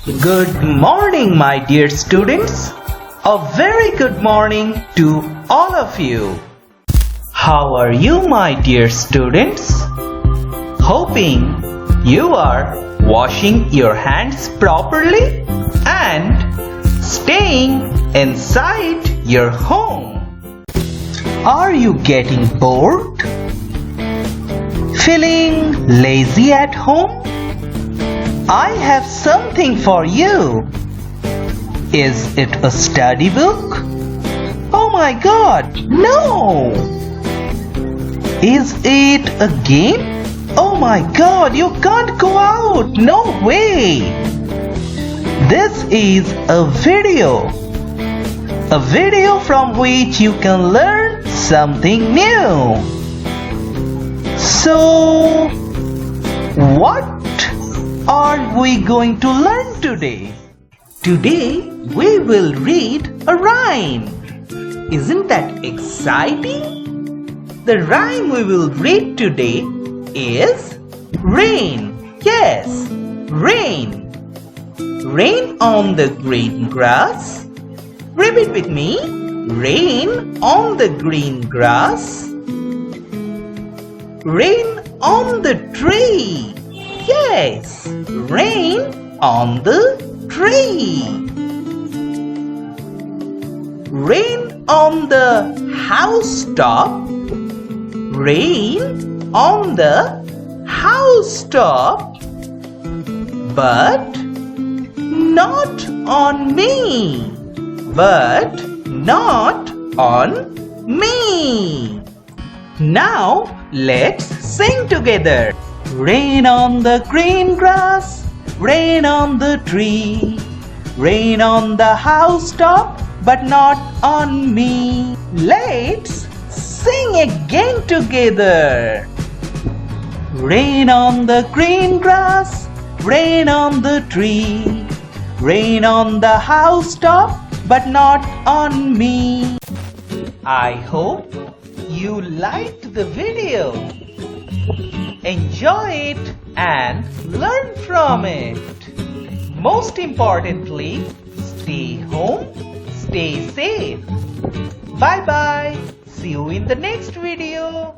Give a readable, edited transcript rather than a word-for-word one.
Good morning, my dear students. A very good morning to all of you. How are you, my dear students? Hoping you are washing your hands properly and staying inside your home. Are you getting bored? Feeling lazy at home? I have something for you. Is it a study book? Oh my God, no! Is it a game? Oh my God, you can't go out. No way! This is a video. A video from which you can learn something new. So, what are we going to learn today? Today we will read a rhyme. Isn't that exciting? The rhyme we will read today is rain. Yes, rain. Rain on the green grass. Repeat with me. Rain on the green grass. Rain on the tree. Yes, rain on the tree. Rain on the housetop. Rain on the housetop. But not on me. But not on me. Now let's sing together. Rain on the green grass, rain on the tree, rain on the housetop, but not on me. Let's sing again together. Rain on the green grass, rain on the tree, rain on the housetop, but not on me. I hope you liked the video. Enjoy it and learn from it. Most importantly, stay home, stay safe. Bye bye. See you in the next video.